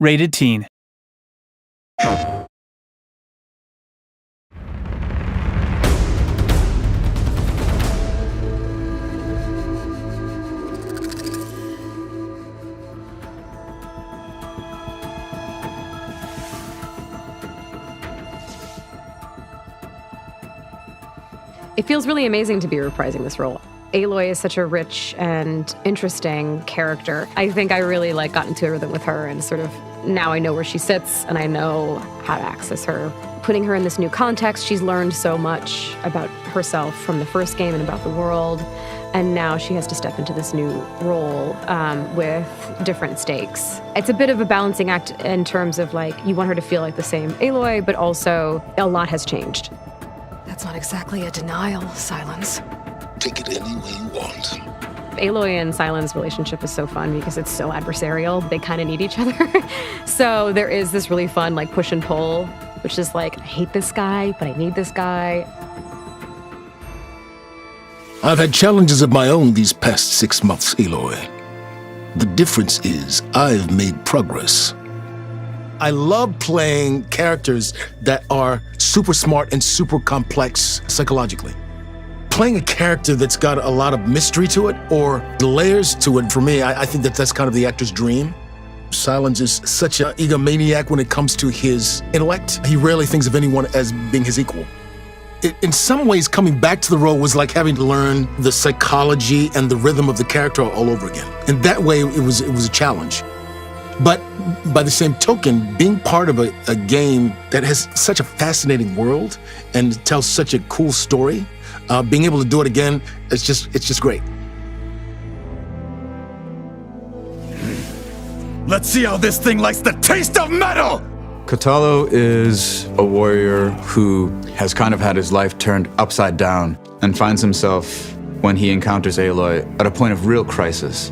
Rated Teen. It feels really amazing to be reprising this role. Aloy is such a rich and interesting character. I think I really got into a rhythm with her, and sort of now I know where she sits and I know how to access her. Putting her in this new context, she's learned so much about herself from the first game and about the world, and now she has to step into this new role with different stakes. It's a bit of a balancing act in terms of you want her to feel like the same Aloy, but also a lot has changed. That's not exactly a denial, Sylens. Take it any way you want. Aloy and Sylens' relationship is so fun because it's so adversarial. They kind of need each other. So there is this really fun push and pull, which is I hate this guy, but I need this guy. I've had challenges of my own these past 6 months, Aloy. The difference is I've made progress. I love playing characters that are super smart and super complex psychologically. Playing a character that's got a lot of mystery to it or layers to it, for me, I think that's kind of the actor's dream. Sylens is such an egomaniac when it comes to his intellect. He rarely thinks of anyone as being his equal. In some ways, coming back to the role was like having to learn the psychology and the rhythm of the character all over again. And that way, it was a challenge. But by the same token, being part of a game that has such a fascinating world and tells such a cool story, being able to do it again, it's just great. Let's see how this thing likes the taste of metal! Kotallo is a warrior who has kind of had his life turned upside down and finds himself, when he encounters Aloy, at a point of real crisis.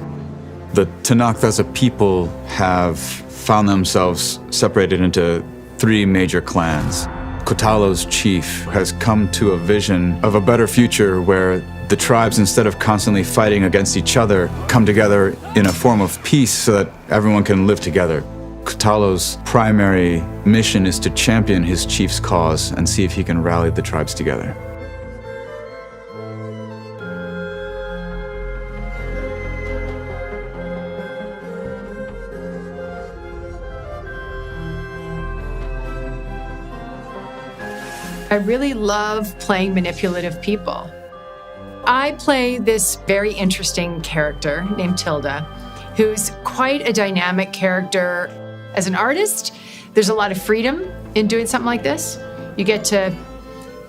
The Tenakth as a people have found themselves separated into 3 major clans. Kotallo's chief has come to a vision of a better future where the tribes, instead of constantly fighting against each other, come together in a form of peace so that everyone can live together. Kotallo's primary mission is to champion his chief's cause and see if he can rally the tribes together. I really love playing manipulative people. I play this very interesting character named Tilda, who's quite a dynamic character. As an artist, there's a lot of freedom in doing something like this. You get to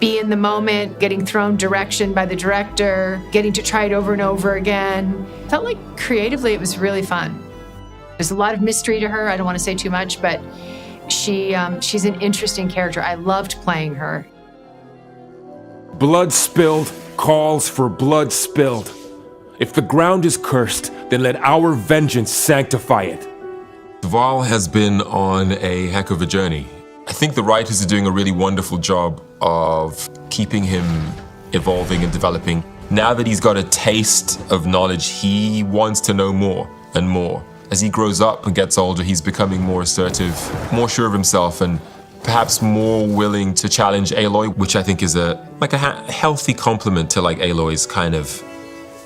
be in the moment, getting thrown direction by the director, getting to try it over and over again. Felt like creatively it was really fun. There's a lot of mystery to her. I don't want to say too much, but she's an interesting character. I loved playing her. Blood spilled calls for blood spilled. If the ground is cursed, then let our vengeance sanctify it. Varl has been on a heck of a journey. I think the writers are doing a really wonderful job of keeping him evolving and developing. Now that he's got a taste of knowledge, he wants to know more and more. As he grows up and gets older, he's becoming more assertive, more sure of himself, and perhaps more willing to challenge Aloy, which I think is a healthy complement to Aloy's kind of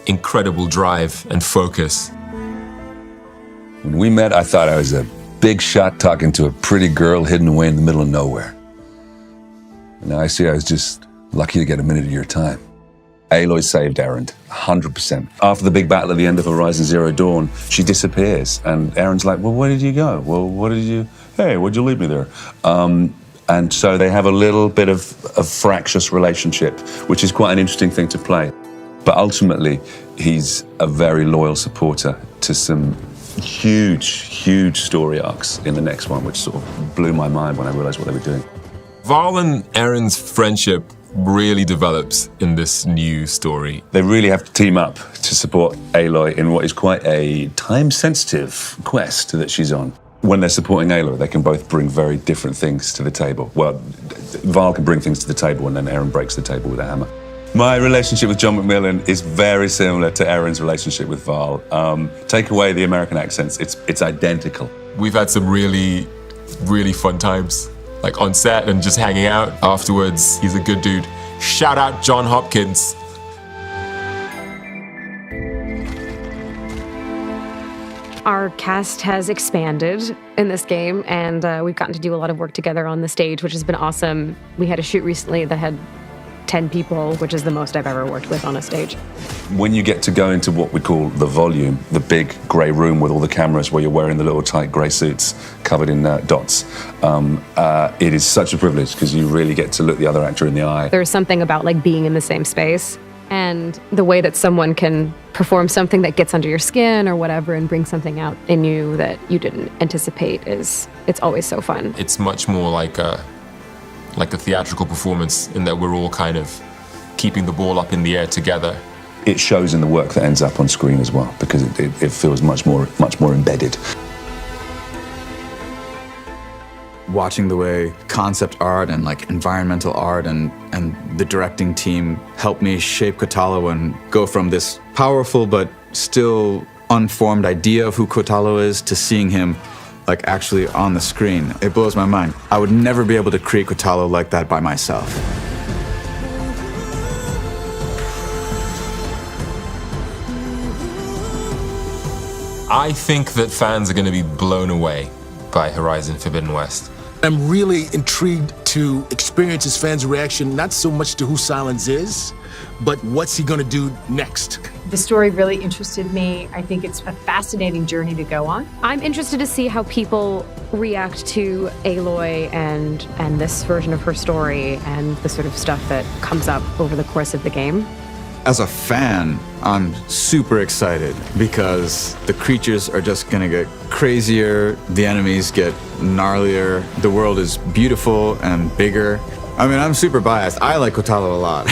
incredible drive and focus. When we met, I thought I was a big shot talking to a pretty girl hidden away in the middle of nowhere. And now I see I was just lucky to get a minute of your time. Aloy saved Erend, 100%. After the big battle at the end of Horizon Zero Dawn, she disappears. And Erend's like, well, where did you go? Well, what'd you leave me there? And so they have a little bit of a fractious relationship, which is quite an interesting thing to play. But ultimately, he's a very loyal supporter to some huge story arcs in the next one, which sort of blew my mind when I realized what they were doing. Varl and Erend's friendship really develops in this new story. They really have to team up to support Aloy in what is quite a time-sensitive quest that she's on. When they're supporting Aloy, they can both bring very different things to the table. Well, Varl can bring things to the table, and then Erend breaks the table with a hammer. My relationship with John MacMillan is very similar to Erend's relationship with Varl. Take away the American accents, it's identical. We've had some really, really fun times, like on set and just hanging out afterwards. He's a good dude. Shout out John Hopkins. Our cast has expanded in this game, and we've gotten to do a lot of work together on the stage, which has been awesome. We had a shoot recently that had 10 people, which is the most I've ever worked with on a stage. When you get to go into what we call the volume, the big grey room with all the cameras where you're wearing the little tight grey suits covered in dots, it is such a privilege because you really get to look the other actor in the eye. There's something about like being in the same space, and the way that someone can perform something that gets under your skin or whatever and bring something out in you that you didn't anticipate it's always so fun. It's much more like a theatrical performance in that we're all kind of keeping the ball up in the air together. It shows in the work that ends up on screen as well because it feels much more embedded. Watching the way concept art and like environmental art and the directing team helped me shape Kotallo and go from this powerful but still unformed idea of who Kotallo is to seeing him like actually on the screen. It blows my mind. I would never be able to create Kotallo like that by myself. I think that fans are going to be blown away by Horizon Forbidden West. I'm really intrigued to experience his fans' reaction, not so much to who Sylens is, but what's he gonna do next? The story really interested me. I think it's a fascinating journey to go on. I'm interested to see how people react to Aloy and this version of her story and the sort of stuff that comes up over the course of the game. As a fan, I'm super excited because the creatures are just gonna get crazier, the enemies get gnarlier, the world is beautiful and bigger. I mean, I'm super biased. I like Kotallo a lot.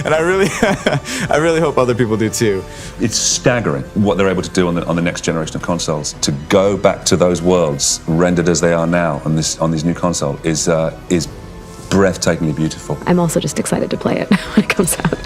And I really hope other people do too. It's staggering what they're able to do on the next generation of consoles. To go back to those worlds rendered as they are now on these new console is breathtakingly beautiful. I'm also just excited to play it when it comes out.